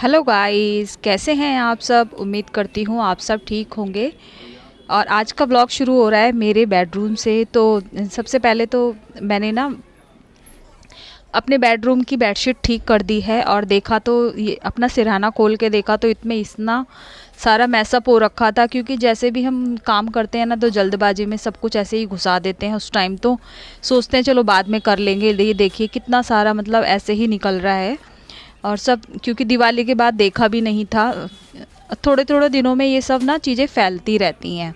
Hello guys, कैसे हैं आप सब। उम्मीद करती हूँ आप सब ठीक होंगे। और आज का व्लॉग शुरू हो रहा है मेरे बेडरूम से। तो सबसे पहले तो मैंने ना अपने बेडरूम की बेडशीट ठीक कर दी है। और देखा तो ये अपना सिरहाना खोल के देखा तो इसमें इतना सारा मैसअप हो रखा था, क्योंकि जैसे भी हम काम करते हैं ना तो जल्दबाजी में सब कुछ ऐसे ही घुसा देते हैं। उस टाइम तो सोचते हैं चलो बाद में कर लेंगे। ये देखिए कितना सारा मतलब ऐसे ही निकल रहा है। और सब क्योंकि दिवाली के बाद देखा भी नहीं था। थोड़े थोड़े दिनों में ये सब ना चीज़ें फैलती रहती हैं।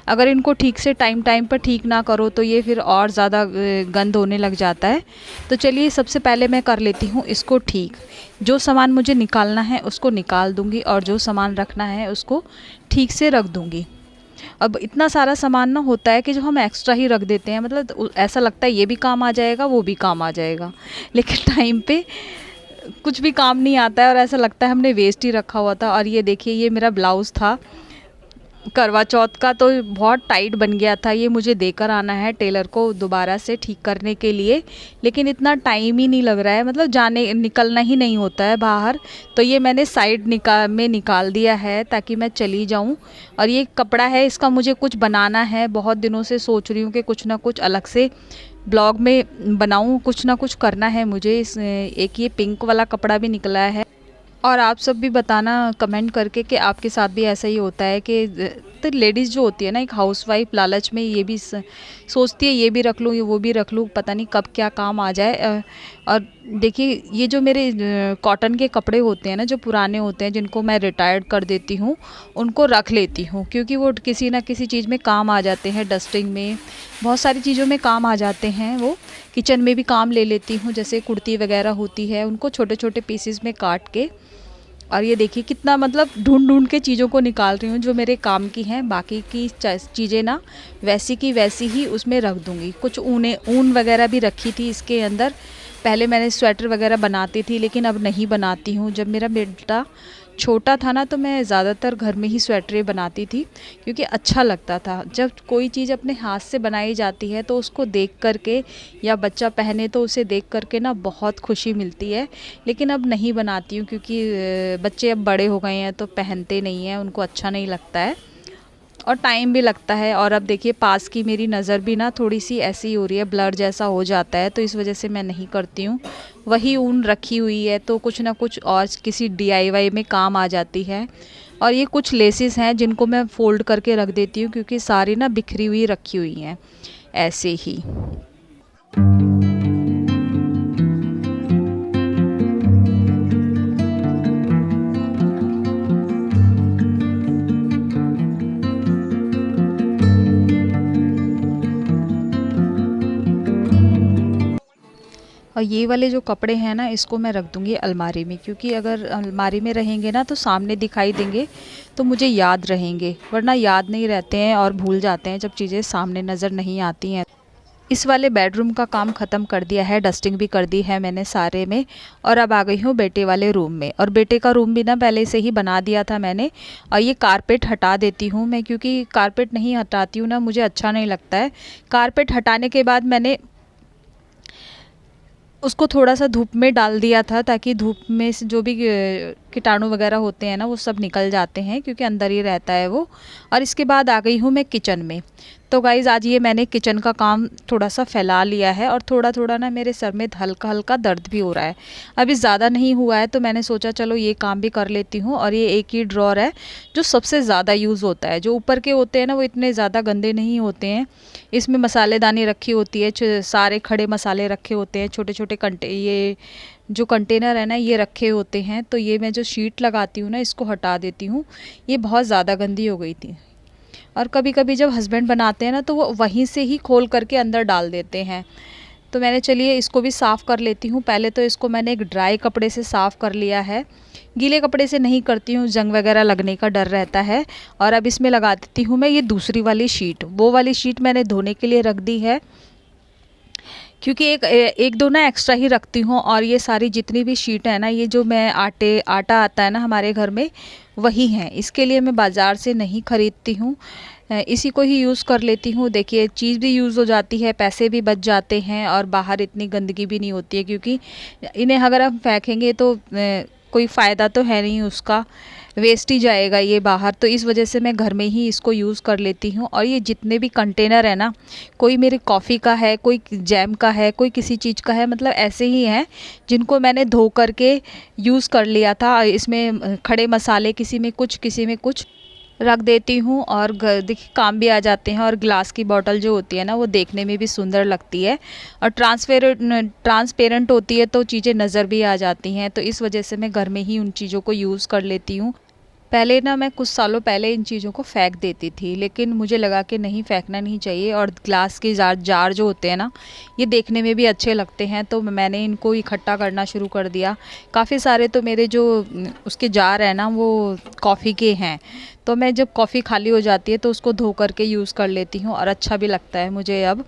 अगर इनको ठीक से टाइम टाइम पर ठीक ना करो तो ये फिर और ज़्यादा गंद होने लग जाता है। तो चलिए सबसे पहले मैं कर लेती हूँ इसको ठीक। जो सामान मुझे निकालना है उसको निकाल दूँगी और जो सामान रखना है उसको ठीक से रख दूँगी। अब इतना सारा सामान ना होता है कि जो हम एक्स्ट्रा ही रख देते हैं, मतलब ऐसा लगता है ये भी काम आ जाएगा वो भी काम आ जाएगा, लेकिन टाइम पे कुछ भी काम नहीं आता है और ऐसा लगता है हमने वेस्ट ही रखा हुआ था। और ये देखिए ये मेरा ब्लाउज़ था करवा चौथ का, तो बहुत टाइट बन गया था। ये मुझे देकर आना है टेलर को दोबारा से ठीक करने के लिए, लेकिन इतना टाइम ही नहीं लग रहा है, मतलब जाने निकलना ही नहीं होता है बाहर। तो ये मैंने साइड में निकाल दिया है ताकि मैं चली जाऊं। और ये कपड़ा है, इसका मुझे कुछ बनाना है। बहुत दिनों से सोच रही हूँ कि कुछ ना कुछ अलग से ब्लॉग में बनाऊं, कुछ ना कुछ करना है मुझे। एक ये पिंक वाला कपड़ा भी निकला है। और आप सब भी बताना कमेंट करके कि आपके साथ भी ऐसा ही होता है कि तो लेडीज़ जो होती है ना, एक हाउसवाइफ लालच में ये भी सोचती है ये भी रख लूँ ये वो भी रख लूँ, पता नहीं कब क्या काम आ जाए। और देखिए ये जो मेरे कॉटन के कपड़े होते हैं ना, जो पुराने होते हैं जिनको मैं रिटायर्ड कर देती हूँ, उनको रख लेती हूँ क्योंकि वो किसी ना किसी चीज़ में काम आ जाते हैं। डस्टिंग में बहुत सारी चीज़ों में काम आ जाते हैं। वो किचन में भी काम ले लेती हूँ, जैसे कुर्ती वगैरह होती है उनको छोटे छोटे पीसेस में काट के। और ये देखिए कितना मतलब ढूंढ ढूंढ के चीज़ों को निकाल रही हूँ जो मेरे काम की हैं। बाकी की चीज़ें ना वैसी की वैसी ही उसमें रख दूँगी। कुछ ऊन वगैरह भी रखी थी इसके अंदर। पहले मैंने स्वेटर वगैरह बनाती थी लेकिन अब नहीं बनाती हूँ। जब मेरा बेटा छोटा था ना तो मैं ज़्यादातर घर में ही स्वेटरें बनाती थी, क्योंकि अच्छा लगता था। जब कोई चीज़ अपने हाथ से बनाई जाती है तो उसको देख करके, या बच्चा पहने तो उसे देख करके ना बहुत खुशी मिलती है। लेकिन अब नहीं बनाती हूँ क्योंकि बच्चे अब बड़े हो गए हैं तो पहनते नहीं हैं, उनको अच्छा नहीं लगता है और टाइम भी लगता है। और अब देखिए पास की मेरी नज़र भी ना थोड़ी सी ऐसी हो रही है, ब्लर जैसा हो जाता है, तो इस वजह से मैं नहीं करती हूँ। वही ऊन रखी हुई है तो कुछ ना कुछ और किसी डीआईवाई में काम आ जाती है। और ये कुछ लेसेस हैं जिनको मैं फ़ोल्ड करके रख देती हूँ क्योंकि सारी ना बिखरी हुई रखी हुई हैं ऐसे ही। और ये वाले जो कपड़े हैं ना इसको मैं रख दूँगी अलमारी में, क्योंकि अगर अलमारी में रहेंगे ना तो सामने दिखाई देंगे तो मुझे याद रहेंगे, वरना याद नहीं रहते हैं और भूल जाते हैं जब चीज़ें सामने नज़र नहीं आती हैं। इस वाले बेडरूम का काम ख़त्म कर दिया है, डस्टिंग भी कर दी है मैंने सारे में। और अब आ गई हूँ बेटे वाले रूम में। और बेटे का रूम भी ना पहले से ही बना दिया था मैंने। और ये कारपेट हटा देती हूँ मैं, क्योंकि कारपेट नहीं हटाती हूँ ना मुझे अच्छा नहीं लगता है। कारपेट हटाने के बाद मैंने उसको थोड़ा सा धूप में डाल दिया था ताकि धूप में से जो भी कीटाणु वगैरह होते हैं ना वो सब निकल जाते हैं, क्योंकि अंदर ही रहता है वो। और इसके बाद आ गई हूँ मैं किचन में। तो गाइज़ आज ये मैंने किचन का काम थोड़ा सा फैला लिया है और थोड़ा थोड़ा ना मेरे सर में हल्का हल्का दर्द भी हो रहा है। अभी ज़्यादा नहीं हुआ है तो मैंने सोचा चलो ये काम भी कर लेती हूँ। और ये एक ही ड्रॉर है जो सबसे ज़्यादा यूज़ होता है। जो ऊपर के होते हैं ना वो इतने ज़्यादा गंदे नहीं होते हैं। इसमें मसालेदानी रखी होती है, सारे खड़े मसाले रखे होते हैं, छोटे छोटे ये जो कंटेनर है ना ये रखे होते हैं। तो ये मैं जो शीट लगाती हूँ ना इसको हटा देती हूँ, ये बहुत ज़्यादा गंदी हो गई थी। और कभी कभी जब हस्बैंड बनाते हैं ना तो वो वहीं से ही खोल करके अंदर डाल देते हैं। तो मैंने चलिए इसको भी साफ़ कर लेती हूँ। पहले तो इसको मैंने एक ड्राई कपड़े से साफ़ कर लिया है, गीले कपड़े से नहीं करती हूँ, जंग वगैरह लगने का डर रहता है। और अब इसमें लगा देती हूँ मैं ये दूसरी वाली शीट। वो वाली शीट मैंने धोने के लिए रख दी है, क्योंकि एक दो ना एक्स्ट्रा ही रखती हूँ। और ये सारी जितनी भी शीट है ना, ये जो मैं आटा आता है ना हमारे घर में वही हैं, इसके लिए मैं बाज़ार से नहीं ख़रीदती हूँ, इसी को ही यूज़ कर लेती हूँ। देखिए चीज़ भी यूज़ हो जाती है, पैसे भी बच जाते हैं और बाहर इतनी गंदगी भी नहीं होती है, क्योंकि इन्हें अगर हम फेंकेंगे तो कोई फ़ायदा तो है नहीं उसका, वेस्ट ही जाएगा ये बाहर। तो इस वजह से मैं घर में ही इसको यूज़ कर लेती हूँ। और ये जितने भी कंटेनर है ना, कोई मेरे कॉफ़ी का है, कोई जैम का है, कोई किसी चीज़ का है, मतलब ऐसे ही हैं जिनको मैंने धो करके यूज़ कर लिया था। इसमें खड़े मसाले किसी में कुछ, किसी में कुछ रख देती हूँ और देखिए काम भी आ जाते हैं। और ग्लास की बॉटल जो होती है ना, वो देखने में भी सुंदर लगती है और ट्रांसपेरेंट होती है, तो चीज़ें नज़र भी आ जाती हैं। तो इस वजह से मैं घर में ही उन चीज़ों को यूज़ कर लेती हूँ। पहले ना मैं कुछ सालों पहले इन चीज़ों को फेंक देती थी, लेकिन मुझे लगा कि नहीं, फेंकना नहीं चाहिए। और ग्लास के जार जो होते हैं ना, ये देखने में भी अच्छे लगते हैं, तो मैंने इनको इकट्ठा करना शुरू कर दिया। काफ़ी सारे तो मेरे जो उसके जार हैं ना, वो कॉफ़ी के हैं। तो मैं जब कॉफ़ी खाली हो जाती है तो उसको धो करके यूज़ कर लेती हूँ और अच्छा भी लगता है मुझे अब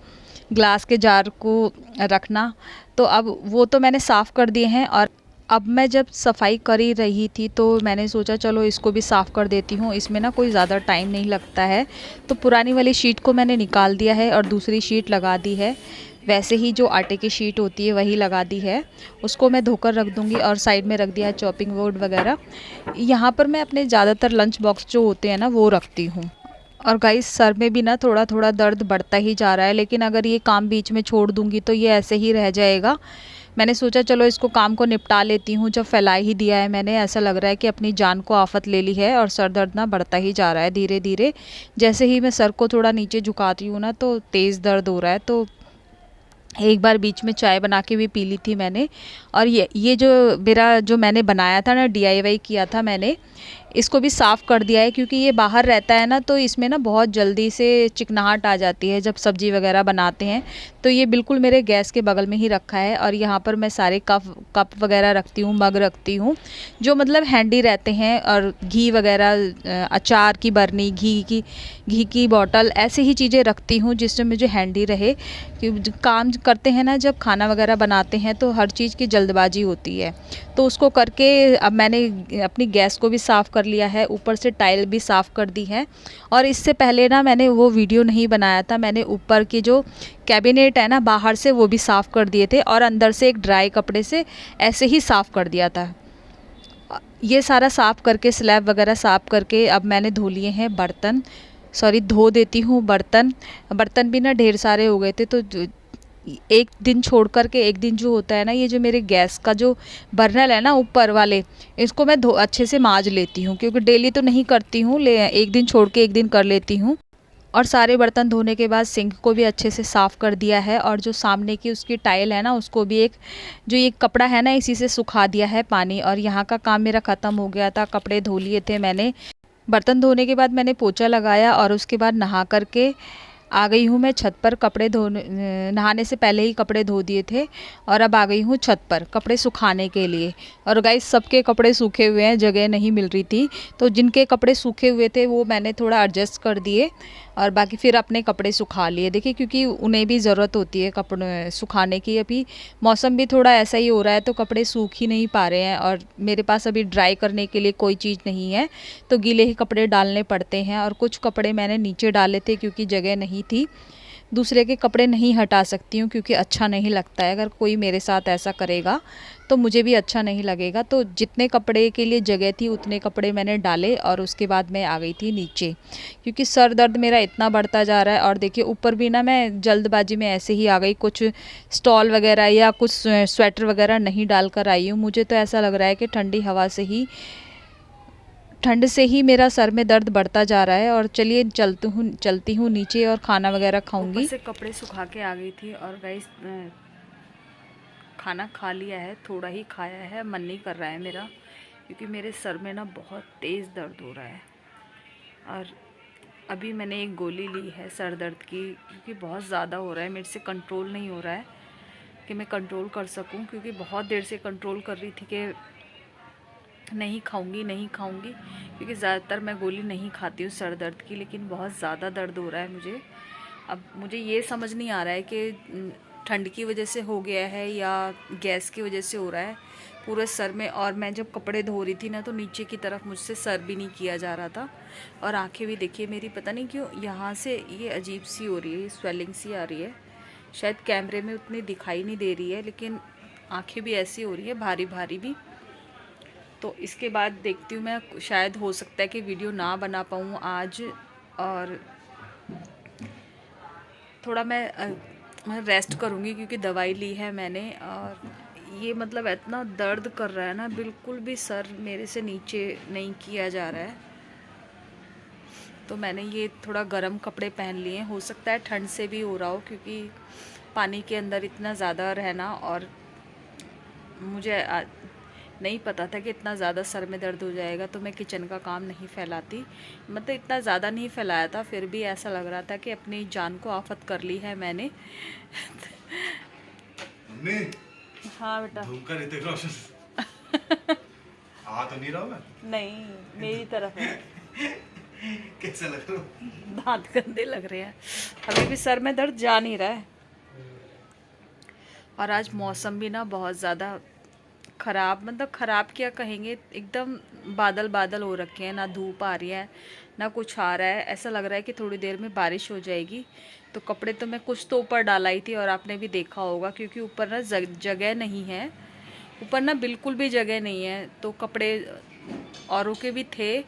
ग्लास के जार को रखना। तो अब वो तो मैंने साफ़ कर दिए हैं। और अब मैं जब सफाई कर ही रही थी तो मैंने सोचा चलो इसको भी साफ़ कर देती हूँ, इसमें ना कोई ज़्यादा टाइम नहीं लगता है। तो पुरानी वाली शीट को मैंने निकाल दिया है और दूसरी शीट लगा दी है। वैसे ही जो आटे की शीट होती है वही लगा दी है, उसको मैं धोकर रख दूँगी। और साइड में रख दिया है चॉपिंग बोर्ड वगैरह। यहाँ पर मैं अपने ज़्यादातर लंच बॉक्स जो होते हैं ना, वो रखती हूँ। और गाइस, सर में भी ना थोड़ा थोड़ा दर्द बढ़ता ही जा रहा है, लेकिन अगर ये काम बीच में छोड़ दूँगी तो ये ऐसे ही रह जाएगा। मैंने सोचा चलो इसको काम को निपटा लेती हूँ, जब फैला ही दिया है मैंने, ऐसा लग रहा है कि अपनी जान को आफत ले ली है। और सर दर्द ना बढ़ता ही जा रहा है धीरे धीरे। जैसे ही मैं सर को थोड़ा नीचे झुकाती हूँ ना, तो तेज़ दर्द हो रहा है। तो एक बार बीच में चाय बना के भी पी ली थी मैंने। और ये जो मेरा जो मैंने बनाया था ना, डीआईवाई किया था मैंने, इसको भी साफ़ कर दिया है। क्योंकि ये बाहर रहता है ना, तो इसमें ना बहुत जल्दी से चिकनाहट आ जाती है जब सब्ज़ी वगैरह बनाते हैं। तो ये बिल्कुल मेरे गैस के बगल में ही रखा है। और यहाँ पर मैं सारे कप वगैरह रखती हूँ, मग रखती हूँ, जो मतलब हैंडी रहते हैं। और घी वगैरह, अचार की बरनी, घी की बॉटल, ऐसे ही चीज़ें रखती हूँ जिससे मुझे हैंडी रहे। कि काम करते हैं ना, जब खाना वगैरह बनाते हैं तो हर चीज़ की जल्दबाजी होती है। तो उसको करके अब मैंने अपनी गैस को भी साफ़ कर लिया है, ऊपर से टाइल भी साफ़ कर दी है। और इससे पहले ना मैंने वो वीडियो नहीं बनाया था, मैंने ऊपर की जो कैबिनेट है ना बाहर से, वो भी साफ़ कर दिए थे। और अंदर से एक ड्राई कपड़े से ऐसे ही साफ़ कर दिया था। ये सारा साफ़ करके, स्लैब वगैरह साफ़ करके, अब मैंने धो लिए हैं बर्तन। सॉरी, धो देती हूँ बर्तन। बर्तन भी ना ढेर सारे हो गए थे, तो एक दिन छोड़ कर के एक दिन जो होता है ना, ये जो मेरे गैस का जो बर्नल है ना ऊपर वाले, इसको मैं अच्छे से मांज लेती हूँ। क्योंकि डेली तो नहीं करती हूँ, एक दिन छोड़ के एक दिन कर लेती हूँ। और सारे बर्तन धोने के बाद सिंक को भी अच्छे से साफ़ कर दिया है। और जो सामने की उसकी टाइल है ना, उसको भी जो ये कपड़ा है ना, इसी से सुखा दिया है पानी। और यहाँ का काम मेरा ख़त्म हो गया था, कपड़े धो लिए थे मैंने। बर्तन धोने के बाद मैंने पोछा लगाया और उसके बाद नहा करके आ गई हूँ मैं छत पर। कपड़े धोने, नहाने से पहले ही कपड़े धो दिए थे। और अब आ गई हूँ छत पर कपड़े सुखाने के लिए। और गाइस, सबके कपड़े सूखे हुए हैं, जगह नहीं मिल रही थी। तो जिनके कपड़े सूखे हुए थे वो मैंने थोड़ा एडजस्ट कर दिए और बाकी फिर अपने कपड़े सुखा लिए। देखिए, क्योंकि उन्हें भी ज़रूरत होती है कपड़े सुखाने की। अभी मौसम भी थोड़ा ऐसा ही हो रहा है, तो कपड़े सूख ही नहीं पा रहे हैं। और मेरे पास अभी ड्राई करने के लिए कोई चीज़ नहीं है, तो गीले ही कपड़े डालने पड़ते हैं। और कुछ कपड़े मैंने नीचे डाले थे क्योंकि जगह नहीं थी। दूसरे के कपड़े नहीं हटा सकती हूँ क्योंकि अच्छा नहीं लगता है। अगर कोई मेरे साथ ऐसा करेगा तो मुझे भी अच्छा नहीं लगेगा। तो जितने कपड़े के लिए जगह थी उतने कपड़े मैंने डाले और उसके बाद मैं आ गई थी नीचे, क्योंकि सर दर्द मेरा इतना बढ़ता जा रहा है। और देखिए, ऊपर भी ना मैं जल्दबाजी में ऐसे ही आ गई, कुछ स्टॉल वगैरह या कुछ स्वेटर वगैरह नहीं डाल कर आई हूँ। मुझे तो ऐसा लग रहा है कि ठंड से ही मेरा सर में दर्द बढ़ता जा रहा है। और चलिए चलती हूँ नीचे और खाना वगैरह खाऊंगी। ऊपर से कपड़े सुखा के आ गई थी और गाइस, खाना खा लिया है, थोड़ा ही खाया है, मन नहीं कर रहा है मेरा, क्योंकि मेरे सर में ना बहुत तेज़ दर्द हो रहा है। और अभी मैंने एक गोली ली है सर दर्द की, क्योंकि बहुत ज़्यादा हो रहा है, मेरे से कंट्रोल नहीं हो रहा है कि मैं कंट्रोल कर सकूं। क्योंकि बहुत देर से कंट्रोल कर रही थी कि नहीं खाऊंगी, क्योंकि ज़्यादातर मैं गोली नहीं खाती हूँ सर दर्द की, लेकिन बहुत ज़्यादा दर्द हो रहा है मुझे। अब मुझे ये समझ नहीं आ रहा है कि ठंड की वजह से हो गया है या गैस की वजह से हो रहा है पूरे सर में। और मैं जब कपड़े धो रही थी ना, तो नीचे की तरफ मुझसे सर भी नहीं किया जा रहा था। और आंखें भी देखिए मेरी, पता नहीं क्यों यहाँ से ये अजीब सी हो रही है, स्वेलिंग सी आ रही है। शायद कैमरे में उतनी दिखाई नहीं दे रही है, लेकिन आंखें भी ऐसी हो रही है, भारी भारी भी। तो इसके बाद देखती हूँ मैं, शायद हो सकता है कि वीडियो ना बना पाऊँ आज, और थोड़ा मैं रेस्ट करूँगी क्योंकि दवाई ली है मैंने। और ये मतलब इतना दर्द कर रहा है ना, बिल्कुल भी सर मेरे से नीचे नहीं किया जा रहा है। तो मैंने ये थोड़ा गर्म कपड़े पहन लिए हैं, हो सकता है ठंड से भी हो रहा हो क्योंकि पानी के अंदर इतना ज़्यादा रहना, और मुझे नहीं पता था कि इतना ज़्यादा सर में दर्द हो जाएगा। तो मैं किचन का काम नहीं फैलाती, मतलब इतना ज़्यादा नहीं फैलाया था, फिर भी ऐसा लग रहा था कि अपनी जान को आफत कर ली है मैंने। हाँ बेटा। धूप का ऋतिक रोशन आ तो नहीं रहा मैं? नहीं, मेरी तरफ है। कैसा लग रहा है? दांत गंदे लग रहे हैं, अभी भी सर में दर्द जा नहीं रहा है। और आज मौसम भी ना बहुत ज़्यादा ख़राब, मतलब ख़राब क्या कहेंगे, एकदम बादल बादल हो रखे हैं, ना धूप आ रही है ना कुछ आ रहा है। ऐसा लग रहा है कि थोड़ी देर में बारिश हो जाएगी। तो कपड़े तो मैं कुछ तो ऊपर डाला ही थी, और आपने भी देखा होगा क्योंकि ऊपर ना जगह नहीं है, ऊपर ना बिल्कुल भी जगह नहीं है। तो कपड़े औरों के भी थे,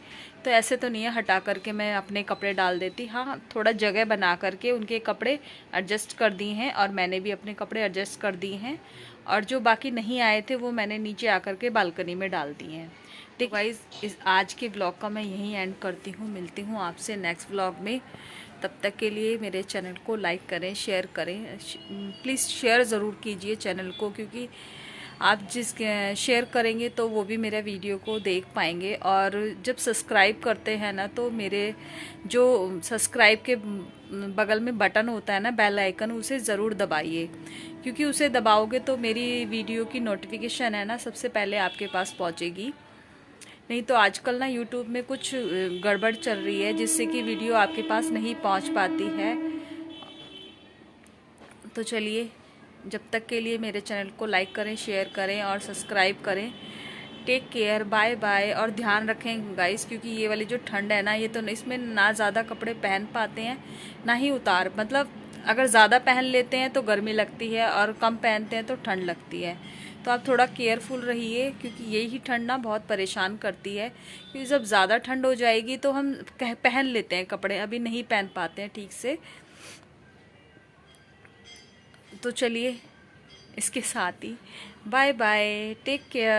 तो ऐसे तो नहीं है हटा करके मैं अपने कपड़े डाल देती। हाँ, थोड़ा जगह बना करके उनके कपड़े एडजस्ट कर दिए हैं, और मैंने भी अपने कपड़े एडजस्ट कर दिए हैं। और जो बाकी नहीं आए थे वो मैंने नीचे आकर के बालकनी में डाल दिए हैं। ठीक गाइस, इस आज के व्लॉग का मैं यहीं एंड करती हूँ। मिलती हूँ आपसे नेक्स्ट व्लॉग में। तब तक के लिए मेरे चैनल को लाइक करें, शेयर करें। प्लीज़ शेयर ज़रूर कीजिए चैनल को, क्योंकि आप जिस शेयर करेंगे तो वो भी मेरा वीडियो को देख पाएंगे। और जब सब्सक्राइब करते हैं ना, तो मेरे जो सब्सक्राइब के बगल में बटन होता है ना, बेल आइकन, उसे ज़रूर दबाइए, क्योंकि उसे दबाओगे तो मेरी वीडियो की नोटिफिकेशन है ना सबसे पहले आपके पास पहुंचेगी। नहीं तो आजकल ना यूट्यूब में कुछ गड़बड़ चल रही है, जिससे कि वीडियो आपके पास नहीं पहुंच पाती है। तो चलिए, जब तक के लिए मेरे चैनल को लाइक करें, शेयर करें और सब्सक्राइब करें। Take care, bye bye. और ध्यान रखें गाइस, क्योंकि ये वाली जो ठंड है ना, ये तो इसमें ना ज़्यादा कपड़े पहन पाते हैं ना ही उतार, मतलब अगर ज़्यादा पहन लेते हैं तो गर्मी लगती है, और कम पहनते हैं तो ठंड लगती है। तो आप थोड़ा केयरफुल रहिए, क्योंकि यही ठंड ना बहुत परेशान करती है। क्योंकि जब ज़्यादा ठंड हो जाएगी तो हम पहन लेते हैं कपड़े, अभी नहीं पहन पाते हैं ठीक से। तो चलिए, इसके साथ ही बाय बाय, टेक केयर।